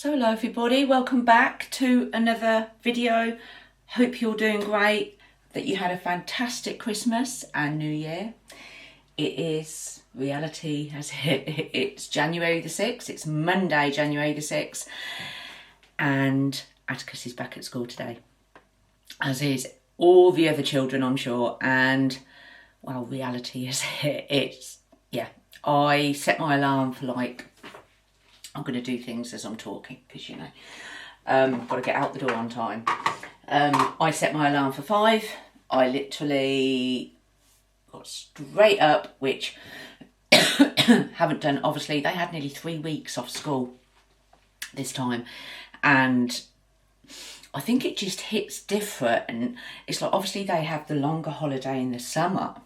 So hello everybody, welcome back to another video. Hope you're doing great, that you had a fantastic Christmas and New Year. Reality has hit. It's January the 6th, it's Monday, January the 6th, and Atticus is back at school today, as is all the other children, I'm sure, and well, reality has hit. I set my alarm for I'm going to do things as I'm talking, because you know, got to get out the door on time. I set my alarm for 5. I literally got straight up, which haven't done, obviously. They had nearly 3 weeks off school this time, and I think it just hits different. And it's like, obviously they have the longer holiday in the summer,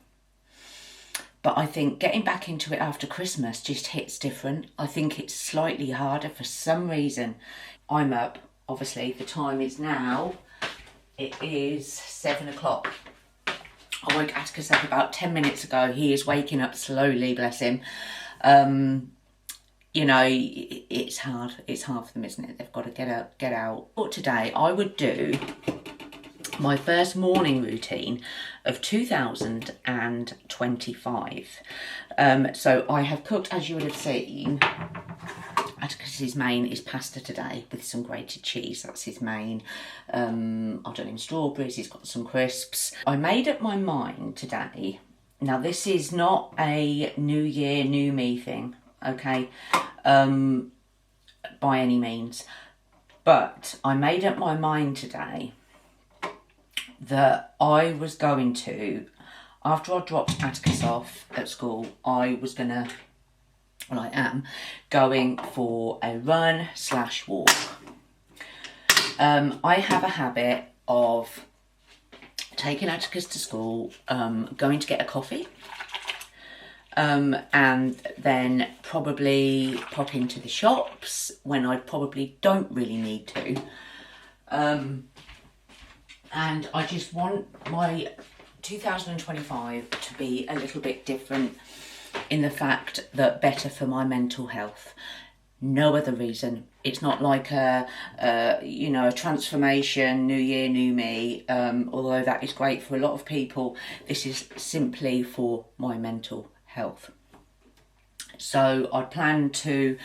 but I think getting back into it after Christmas just hits different. I think it's slightly harder for some reason. I'm up, obviously, the time is now, it is 7 o'clock. I woke Atticus up about 10 minutes ago. He is waking up slowly, bless him. You know, it's hard. It's hard for them, isn't it? They've got to get out. But today I would do my first morning routine of 2025. So I have cooked, as you would have seen, Atticus's main is pasta today with some grated cheese. That's his main. I've done him strawberries, he's got some crisps. I made up my mind today. Now this is not a New Year, New Me thing, okay, by any means. But I made up my mind today that I was going to, after I dropped Atticus off at school, I am going for a run/walk. I have a habit of taking Atticus to school, going to get a coffee, and then probably pop into the shops when I probably don't really need to. And I just want my 2025 to be a little bit different in the fact that better for my mental health. No other reason. It's not like a transformation, New Year, New Me, although that is great for a lot of people. This is simply for my mental health. So I plan to,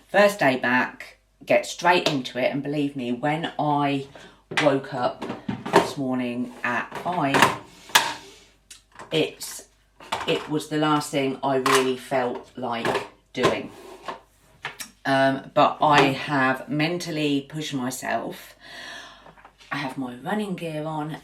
first day back, get straight into it, and believe me, when I woke up this morning at 5, it was the last thing I really felt like doing. But I have mentally pushed myself. I have my running gear on.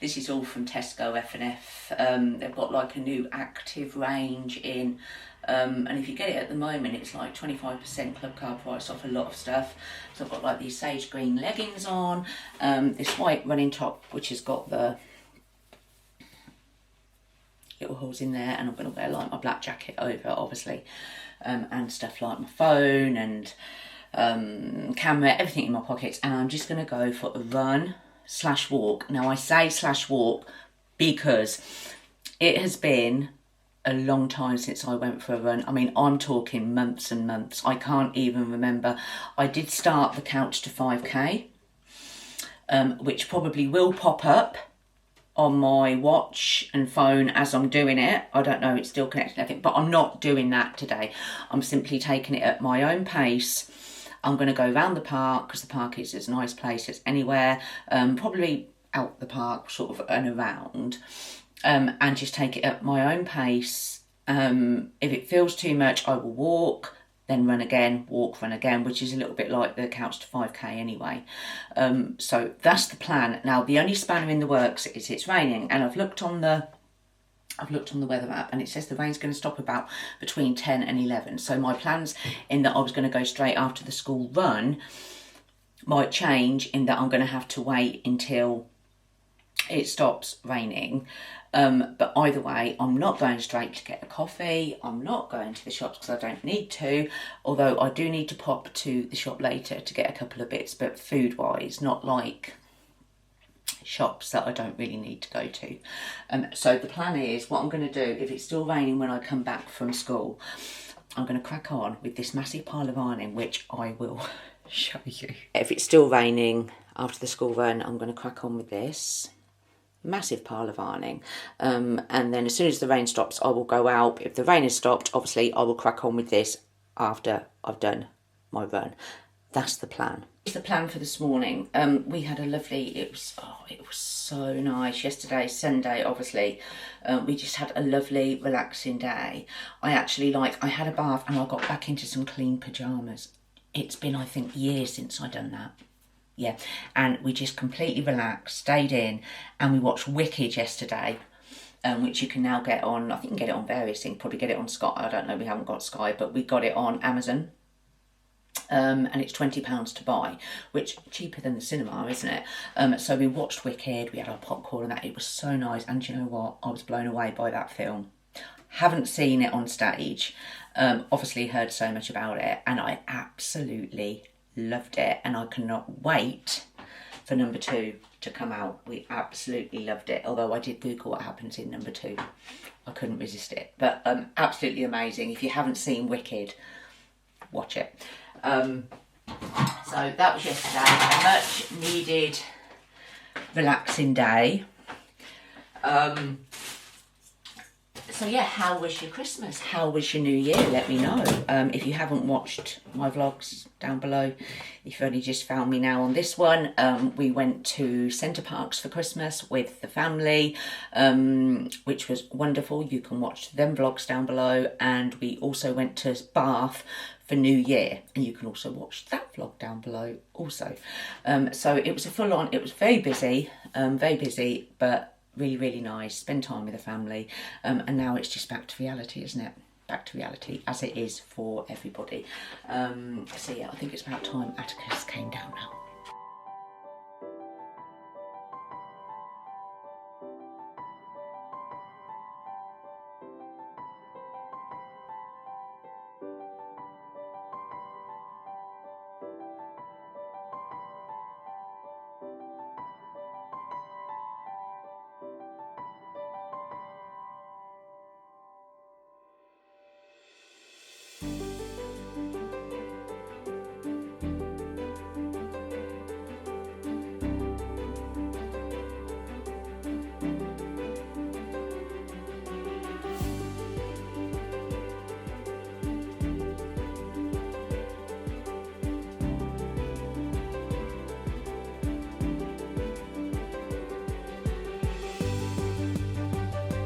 This is all from Tesco F&F. They've got like a new active range in, and if you get it at the moment, it's like 25% club card price off a lot of stuff. So I've got like these sage green leggings on, this white running top which has got the little holes in there, and I'm going to wear like my black jacket over, obviously, and stuff like my phone and camera, everything in my pockets, and I'm just going to go for a run/walk. Now I say /walk because it has been a long time since I went for a run. I mean, I'm talking months and months. I can't even remember. I did start the Couch to 5k, which probably will pop up on my watch and phone as I'm doing it. I don't know, it's still connected, I think, but I'm not doing that today. I'm simply taking it at my own pace. I'm going to go around the park, because the park is as nice place as anywhere, probably out the park sort of and around, and just take it at my own pace. If it feels too much, I will walk, then run again, walk, run again, which is a little bit like the Couch to 5k anyway. So that's the plan. Now the only spanner in the works is it's raining, and I've looked on the weather app, and it says the rain's going to stop about between 10 and 11. So my plans, in that I was going to go straight after the school run, might change in that I'm going to have to wait until it stops raining. But either way, I'm not going straight to get a coffee. I'm not going to the shops because I don't need to, although I do need to pop to the shop later to get a couple of bits, but food wise, not like shops that I don't really need to go to. So the plan is, what I'm going to do, if it's still raining when I come back from school, I'm going to crack on with this massive pile of ironing, which I will show you. If it's still raining after the school run, I'm going to crack on with this. Massive pile of ironing. And then as soon as the rain stops, I will go out. If the rain has stopped, obviously, I will crack on with this after I've done my run. That's the plan. It's the plan for this morning. We had a lovely, it was so nice. Yesterday, Sunday, obviously, we just had a lovely, relaxing day. I had a bath and I got back into some clean pyjamas. It's been, I think, years since I've done that. Yeah, and we just completely relaxed, stayed in, and we watched Wicked yesterday, which you can now get on, I think you can get it on various things, probably get it on Sky, I don't know, we haven't got Sky, but we got it on Amazon. And it's £20 to buy, which cheaper than the cinema, isn't it? So we watched Wicked, we had our popcorn and that, it was so nice, and do you know what, I was blown away by that film. Haven't seen it on stage, obviously heard so much about it, and I absolutely loved it, and I cannot wait for number 2 to come out. We absolutely loved it, although I did Google what happens in number 2. I couldn't resist it, but absolutely amazing. If you haven't seen Wicked, watch it. So that was yesterday, a much needed relaxing day. So yeah, how was your Christmas? How was your New Year? Let me know. If you haven't watched my vlogs down below, if you've only just found me now on this one, we went to Center Parcs for Christmas with the family, which was wonderful. You can watch them vlogs down below. And we also went to Bath for New Year, and you can also watch that vlog down below also. So it was a full on, it was very busy, but really, really nice. Spend time with the family. And now it's just back to reality, isn't it? Back to reality, as it is for everybody. So yeah, I think it's about time Atticus came down now.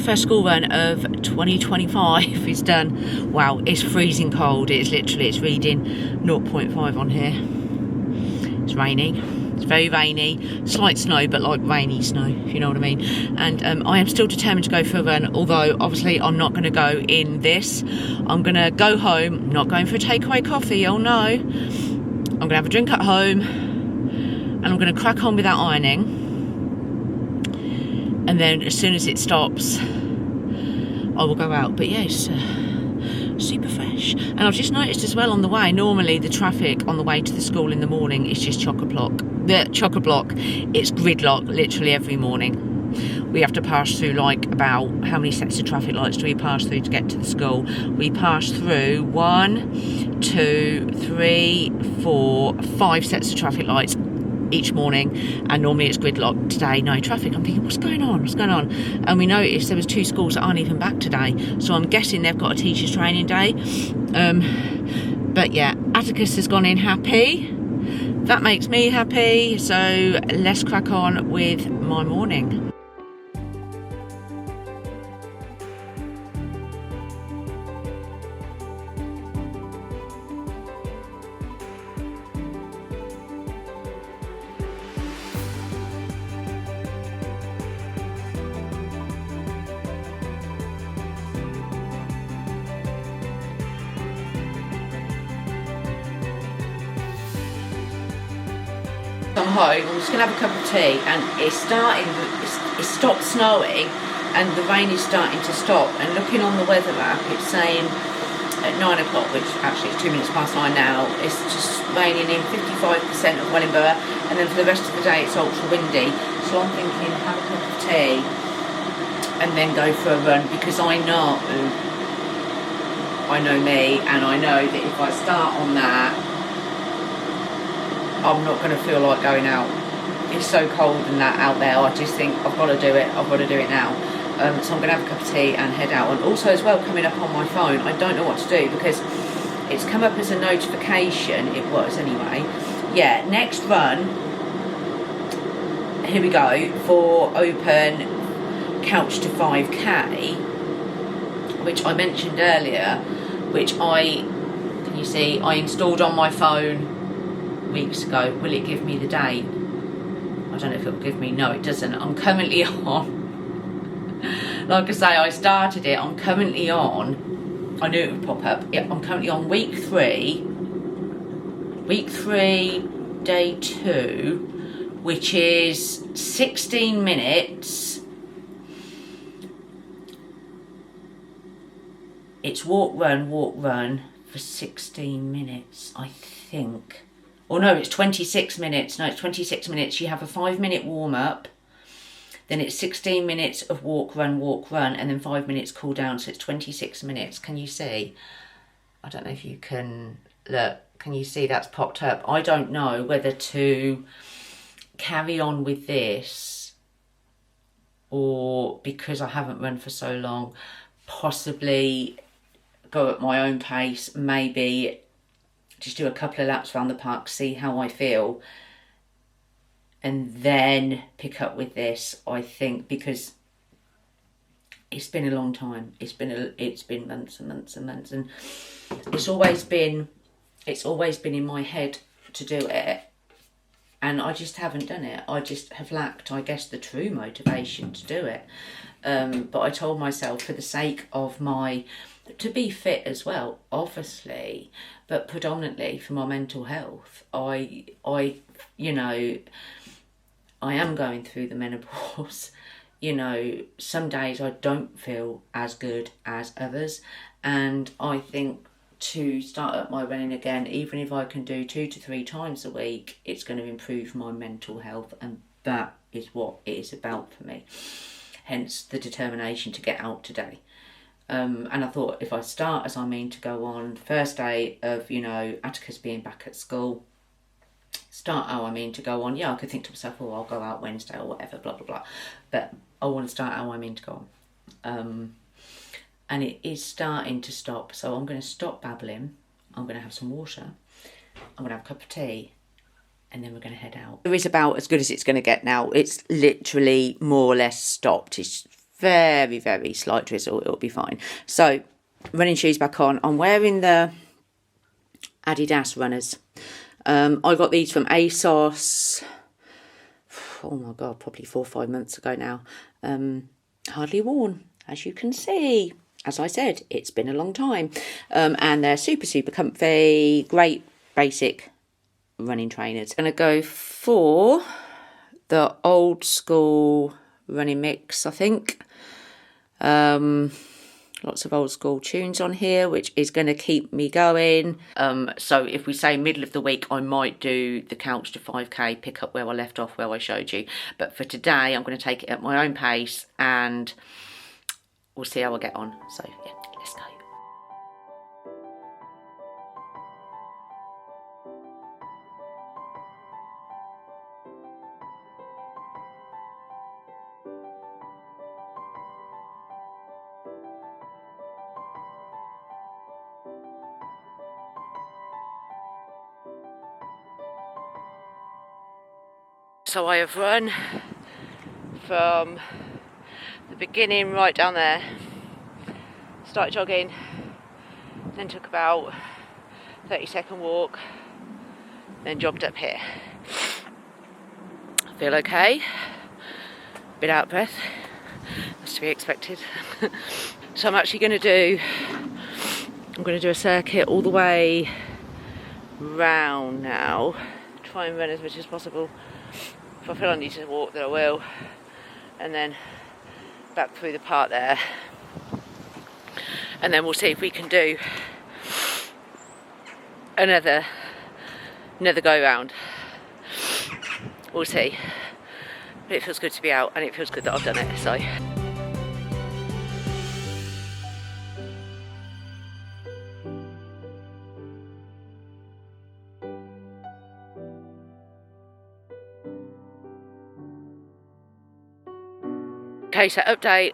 First school run of 2025 is done. Wow, it's freezing cold. It's reading 0.5 on here. It's raining. It's very rainy. Slight snow, but like rainy snow, if you know what I mean. And I am still determined to go for a run, although obviously I'm not going to go in this. I'm going to go home. I'm not going for a takeaway coffee, oh no. I'm going to have a drink at home, and I'm going to crack on with that ironing. And then as soon as it stops, I will go out. But yes, super fresh. And I've just noticed as well on the way, normally the traffic on the way to the school in the morning is just chock-a-block. It's gridlock literally every morning. We have to pass through like about, how many sets of traffic lights do we pass through to get to the school? We pass through 1, 2, 3, 4, 5 sets of traffic lights each morning, and normally it's gridlock. Today, no traffic. I'm thinking, what's going on? And we noticed there was 2 schools that aren't even back today, so I'm guessing they've got a teachers training day. But yeah, Atticus has gone in happy. That makes me happy, so let's crack on with my morning. I'm home, I'm just going to have a cup of tea, and it's stopped snowing and the rain is starting to stop, and looking on the weather app it's saying at 9 o'clock, which actually it's 2 minutes past 9 now, it's just raining in 55% of Wellingborough, and then for the rest of the day it's ultra windy. So I'm thinking have a cup of tea and then go for a run, because I know me, and I know that if I start on that I'm not going to feel like going out. It's so cold and that out there. I just think I've got to do it. I've got to do it now. So I'm going to have a cup of tea and head out. And also as well, coming up on my phone, I don't know what to do because it's come up as a notification. It was anyway. Yeah, next run. Here we go for open couch to 5k, which I mentioned earlier, which can you see, I installed on my phone weeks ago. Will it give me the date? I don't know if it will give me. No, it doesn't. I'm currently on, like I say, I started it. I'm currently on, I knew it would pop up. Yeah, I'm currently on week 3, day 2, which is 16 minutes. It's walk, run for 16 minutes, I think. Or no, it's 26 minutes. No, it's 26 minutes. You have a 5-minute warm up. Then it's 16 minutes of walk, run, and then 5 minutes cool down. So it's 26 minutes. Can you see? I don't know if you can look. Can you see that's popped up? I don't know whether to carry on with this or, because I haven't run for so long, possibly go at my own pace, maybe just do a couple of laps around the park, see how I feel, and then pick up with this, I think, because it's been a long time. It's been months and months and months, and it's always been in my head to do it, and I just haven't done it. I just have lacked, I guess, the true motivation to do it. But I told myself, for the sake of to be fit as well, obviously, but predominantly for my mental health, I am going through the menopause. Some days I don't feel as good as others, and I think to start up my running again, even if I can do 2 to 3 times a week, it's going to improve my mental health, and that is what it is about for me. Hence the determination to get out today. And I thought, if I start as I mean to go on, first day of, Atticus being back at school, start how I mean to go on. Yeah, I could think to myself, I'll go out Wednesday or whatever, blah, blah, blah. But I want to start how I mean to go on. And it is starting to stop. So I'm going to stop babbling. I'm going to have some water. I'm going to have a cup of tea. And then we're going to head out. It is about as good as it's going to get now. It's literally more or less stopped. It's very, very slight drizzle. It'll be fine. So, running shoes back on. I'm wearing the Adidas runners. I got these from ASOS. Oh my God, probably 4 or 5 months ago now. Hardly worn, as you can see. As I said, it's been a long time. And they're super, super comfy. Great basic running trainers. I'm going to go for the old school running mix, I think. Lots of old school tunes on here, which is going to keep me going. So if we say middle of the week, I might do the couch to 5k, pick up where I left off, where I showed you. But for today, I'm going to take it at my own pace and we'll see how I get on. So yeah, let's go. So I have run from the beginning right down there, started jogging, then took about 30-second walk, then jogged up here. I feel okay, bit out of breath, that's to be expected. So I'm actually going to do a circuit all the way round now, try and run as much as possible. If I feel I need to walk, then I will, and then back through the park there, and then we'll see if we can do another go round. We'll see, but it feels good to be out, and it feels good that I've done it. So Okay, so update.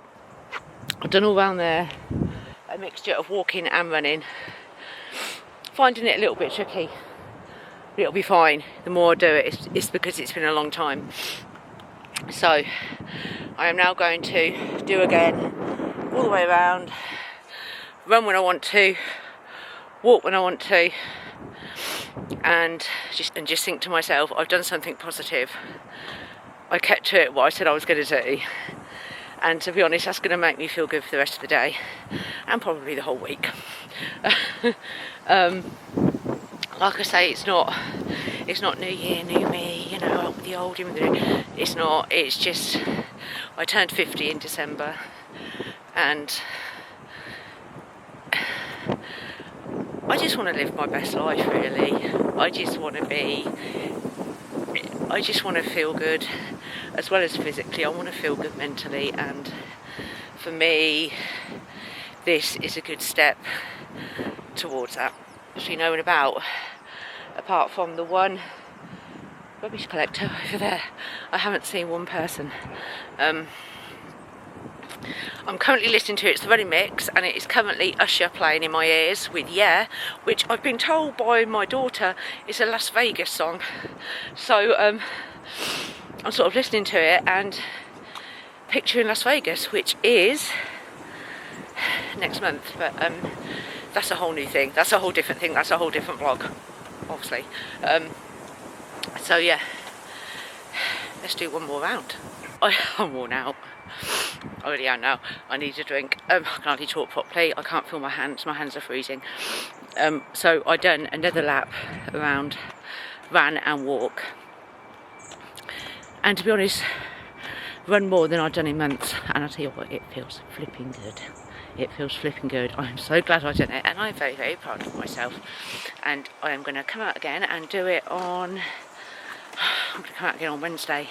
I've done all around there, a mixture of walking and running. Finding it a little bit tricky, but it'll be fine. The more I do it, it's because it's been a long time. So I am now going to do again all the way around, run when I want to, walk when I want to, and just think to myself, I've done something positive. I kept to it what I said I was going to do, and to be honest, that's going to make me feel good for the rest of the day and probably the whole week. Like I say, it's not new year, new me, you know, the old, it's not, it's just, I turned 50 in December, and I just want to live my best life, really. I just want to feel good, as well as physically. I want to feel good mentally, and for me, this is a good step towards that. Actually, no one about, apart from the one rubbish collector over there. I haven't seen one person. I'm currently listening to It's the Running Mix, and it is currently Usher playing in my ears with Yeah, which I've been told by my daughter is a Las Vegas song. So I'm sort of listening to it and picturing Las Vegas, which is next month, but that's a whole new thing. That's a whole different thing. That's a whole different vlog, obviously. So yeah, let's do one more round. I'm worn out. I already am now. I need a drink. I can hardly talk properly. I can't feel my hands. My hands are freezing. So I done another lap around, ran and walk. And to be honest, run more than I've done in months. And I tell you what, it feels flipping good. It feels flipping good. I'm so glad I've done it, and I'm very, very proud of myself. And I am going to come out again and do it on. I'm going to come out again on Wednesday.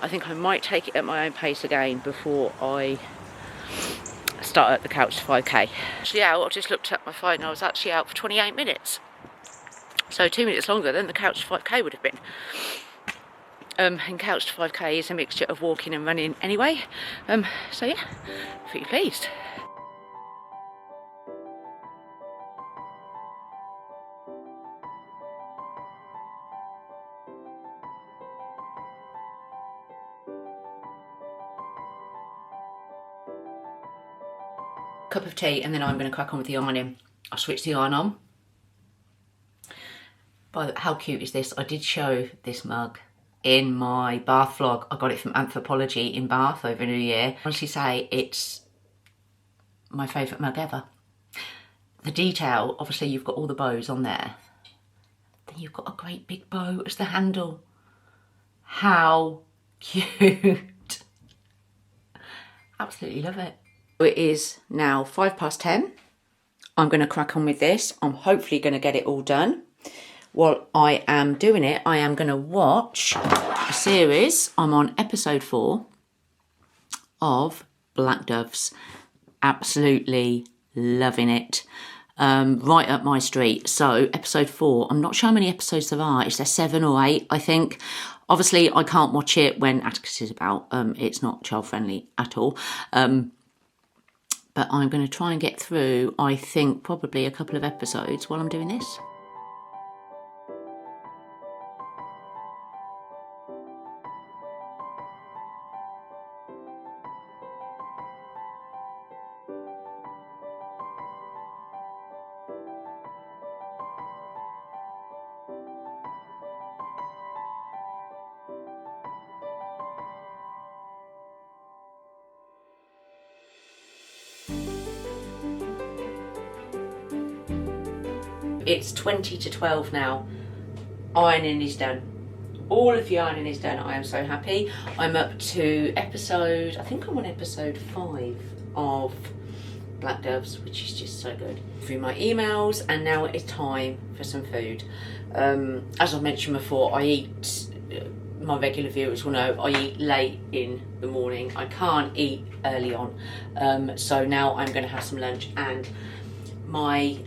I think I might take it at my own pace again before I start at the Couch to 5k. Actually out, I just looked at my phone and I was actually out for 28 minutes. So 2 minutes longer than the Couch to 5k would have been. And Couch to 5k is a mixture of walking and running anyway. So yeah, pretty pleased. Cup of tea, and then I'm going to crack on with the ironing. I'll switch the iron on. But how cute is this? I did show this mug in my Bath vlog. I got it from Anthropology in Bath over New Year. I honestly say it's my favourite mug ever. The detail, obviously you've got all the bows on there. Then you've got a great big bow as the handle. How cute. Absolutely love it. It is now 10:05. I'm going to crack on with this. I'm hopefully going to get it all done. While I am doing it, I am going to watch a series. I'm on episode 4 of Black Doves. Absolutely loving it. Right up my street. So episode 4, I'm not sure how many episodes there are. Is there 7 or 8, I think? Obviously, I can't watch it when Atticus is about. It's not child friendly at all. But I'm going to try and get through, I think, probably a couple of episodes while I'm doing this. It's 20 to 12 now. Ironing is done. All of the ironing is done. I am so happy. I'm up to episode, I think I'm on episode 5 of Black Doves, which is just so good. Through my emails, and now it is time for some food. As I mentioned before, I eat, my regular viewers will know, I eat late in the morning. I can't eat early on. So now I'm going to have some lunch, and my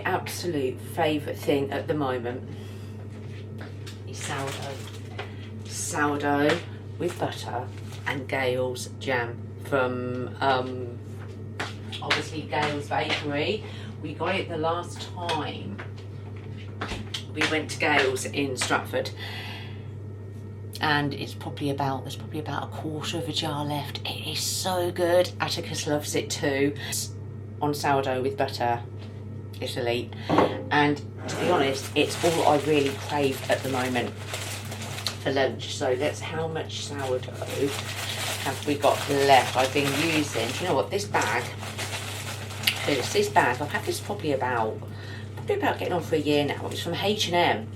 absolute favourite thing at the moment is sourdough. Sourdough with butter and Gale's jam. from obviously Gail's Bakery. We got it the last time we went to Gail's in Stratford, and there's probably about a quarter of a jar left. It is so good. Atticus loves it too. On sourdough with butter, it's elite. And to be honest, it's all I really crave at the moment for lunch. So that's how much sourdough have we got left. I've been using, do you know what, this bag, this bag, I've had this probably about getting on for a year now. It's from H&M.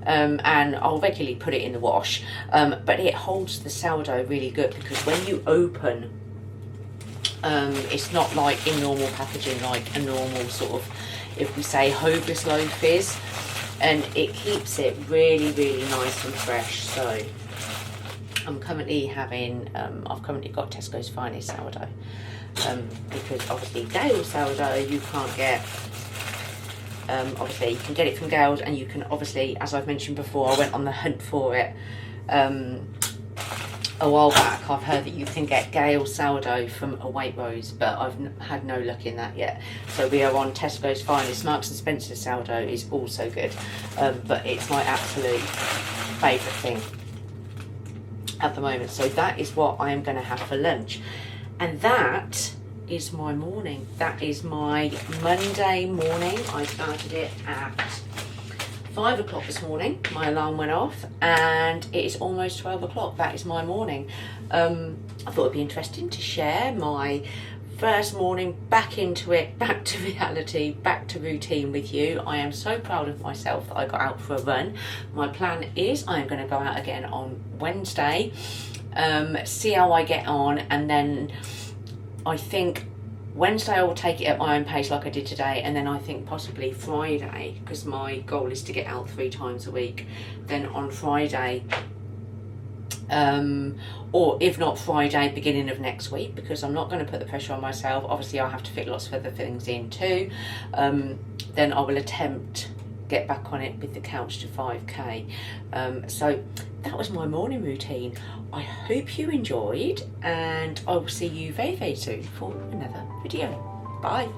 And I'll regularly put it in the wash, but it holds the sourdough really good, because when you open, it's not like in normal packaging, like a normal sort of, if we say Hovis loaf is, and it keeps it really, really nice and fresh. So I'm currently having, I've currently got Tesco's Finest sourdough, because obviously Gail's sourdough you can't get. Obviously you can get it from Gail's, and you can obviously, as I've mentioned before, I went on the hunt for it a while back. I've heard that you can get Gail's sourdough from a Waitrose, but I've had no luck in that yet. So we are on Tesco's Finest. Marks and Spencer sourdough is also good, but it's my absolute favourite thing at the moment. So that is what I am going to have for lunch, and that is my morning. That is my Monday morning. I started it at 5 o'clock this morning. My alarm went off, and it is almost 12 o'clock. That is my morning. I thought it'd be interesting to share my first morning back into it, back to reality, back to routine with you. I am so proud of myself that I got out for a run. My plan is I am going to go out again on Wednesday, see how I get on, and then I think Wednesday I will take it at my own pace like I did today, and then I think possibly Friday, because my goal is to get out 3 times a week, then on Friday, or if not Friday, beginning of next week, because I'm not going to put the pressure on myself. Obviously I'll have to fit lots of other things in too. Then I will attempt get back on it with the couch to 5k. So that was my morning routine. I hope you enjoyed, and I will see you very, very soon for another video. Bye.